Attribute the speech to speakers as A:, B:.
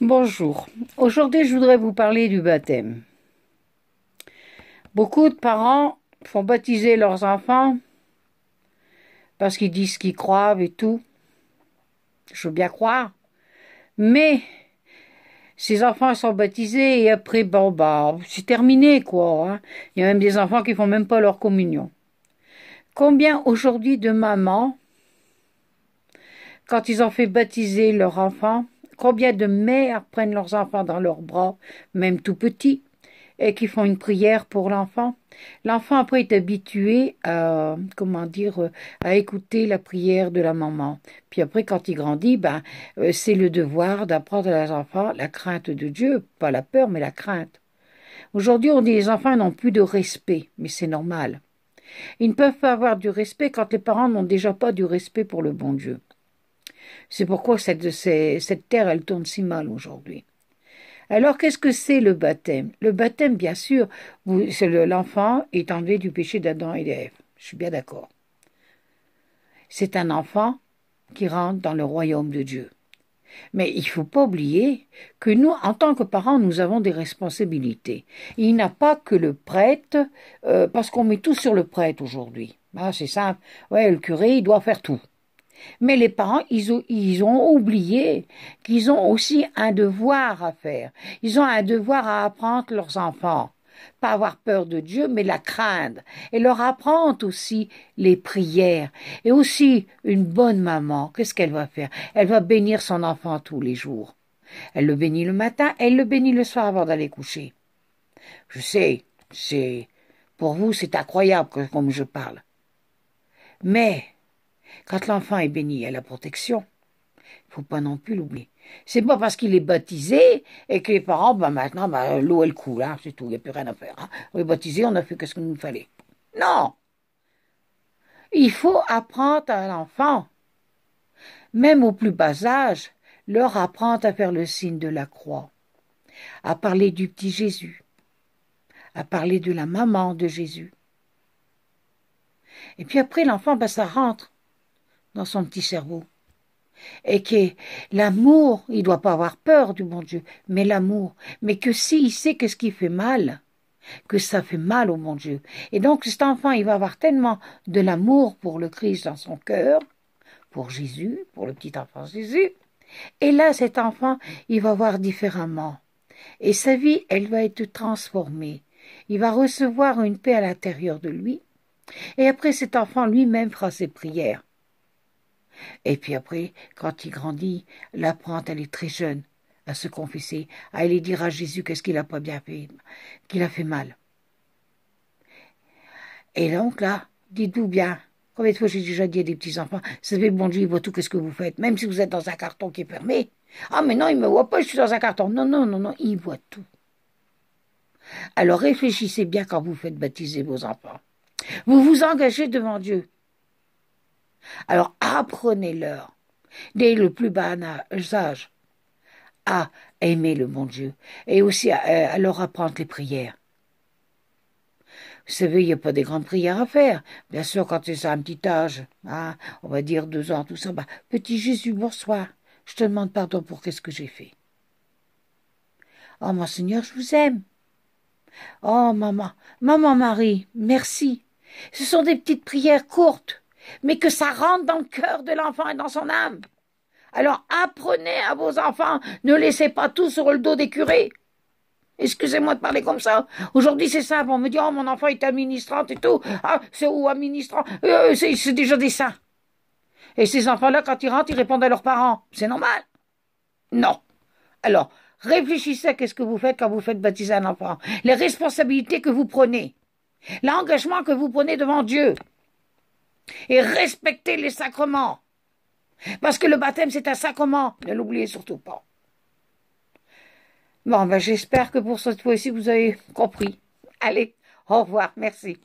A: Bonjour. Aujourd'hui, je voudrais vous parler du baptême. Beaucoup de parents font baptiser leurs enfants parce qu'ils disent qu'ils croient et tout. Je veux bien croire. Mais ces enfants sont baptisés et après, bon, bah, c'est terminé, quoi, hein. Il y a même des enfants qui font même pas leur communion. Combien aujourd'hui de mamans, quand ils ont fait baptiser leur enfant, combien de mères prennent leurs enfants dans leurs bras, même tout petits, et qui font une prière pour l'enfant. L'enfant après est habitué à, comment dire, à écouter la prière de la maman. Puis après, quand il grandit, c'est le devoir d'apprendre à l'enfant la crainte de Dieu, pas la peur, mais la crainte. Aujourd'hui, on dit les enfants n'ont plus de respect, mais c'est normal. Ils ne peuvent pas avoir du respect quand les parents n'ont déjà pas du respect pour le bon Dieu. C'est pourquoi cette terre, elle tourne si mal aujourd'hui. Alors, qu'est-ce que c'est le baptême? Le baptême, bien sûr, c'est l'enfant est enlevé du péché d'Adam et d'Ève. Je suis bien d'accord. C'est un enfant qui rentre dans le royaume de Dieu. Mais il ne faut pas oublier que nous, en tant que parents, nous avons des responsabilités. Il n'y a pas que le prêtre, parce qu'on met tout sur le prêtre aujourd'hui. Ah, c'est simple. Ouais, le curé, il doit faire tout. Mais les parents, ils ont oublié qu'ils ont aussi un devoir à faire. Ils ont un devoir à apprendre leurs enfants. Pas avoir peur de Dieu, mais la craindre. Et leur apprendre aussi les prières. Et aussi, une bonne maman, qu'est-ce qu'elle va faire? Elle va bénir son enfant tous les jours. Elle le bénit le matin, elle le bénit le soir avant d'aller coucher. Je sais, pour vous, c'est incroyable comme je parle. Mais, quand l'enfant est béni à la protection, il ne faut pas non plus l'oublier. C'est pas parce qu'il est baptisé et que les parents, maintenant, l'eau elle coule, hein, c'est tout, il n'y a plus rien à faire. Hein. On est baptisé, on a fait ce qu'il nous fallait. Non! Il faut apprendre à l'enfant, même au plus bas âge, leur apprendre à faire le signe de la croix, à parler du petit Jésus, à parler de la maman de Jésus. Et puis après, l'enfant, ça rentre dans son petit cerveau. Et que l'amour, il ne doit pas avoir peur du bon Dieu, mais l'amour. Mais que s'il sait que ce qui fait mal, que ça fait mal au bon Dieu. Et donc cet enfant, il va avoir tellement de l'amour pour le Christ dans son cœur, pour Jésus, pour le petit enfant Jésus. Et là, cet enfant, il va voir différemment. Et sa vie, elle va être transformée. Il va recevoir une paix à l'intérieur de lui. Et après, cet enfant lui-même fera ses prières. Et puis après, quand il grandit, l'apprend, elle est très jeune, à se confesser, à aller dire à Jésus qu'est-ce qu'il n'a pas bien fait, qu'il a fait mal. Et donc là, dites-vous bien, combien de fois j'ai déjà dit à des petits-enfants, vous savez, le bon Dieu, il voit tout, qu'est-ce que vous faites, même si vous êtes dans un carton qui est fermé. Ah, mais non, il ne me voit pas, je suis dans un carton. Non, non, non, non, il voit tout. Alors réfléchissez bien quand vous faites baptiser vos enfants. Vous vous engagez devant Dieu. Alors apprenez-leur, dès le plus bas âge, à aimer le bon Dieu et aussi à leur apprendre les prières. Vous savez, il n'y a pas des grandes prières à faire. Bien sûr, quand c'est un petit âge, hein, on va dire 2 ans, tout ça, petit Jésus, bonsoir, je te demande pardon pour qu'est-ce que j'ai fait. Oh, mon Seigneur, je vous aime. Oh, maman Marie, merci. Ce sont des petites prières courtes, mais que ça rentre dans le cœur de l'enfant et dans son âme. Alors apprenez à vos enfants, ne laissez pas tout sur le dos des curés. Excusez-moi de parler comme ça. Aujourd'hui, c'est simple. On me dit, oh, mon enfant est administrante et tout. Ah, c'est où administrant? C'est déjà des saints. Et ces enfants-là, quand ils rentrent, ils répondent à leurs parents. C'est normal? Non. Alors, réfléchissez à ce que vous faites quand vous faites baptiser un enfant. Les responsabilités que vous prenez. L'engagement que vous prenez devant Dieu. Et respectez les sacrements. Parce que le baptême, c'est un sacrement. Ne l'oubliez surtout pas. Bon, j'espère que pour cette fois-ci, vous avez compris. Allez, au revoir, merci.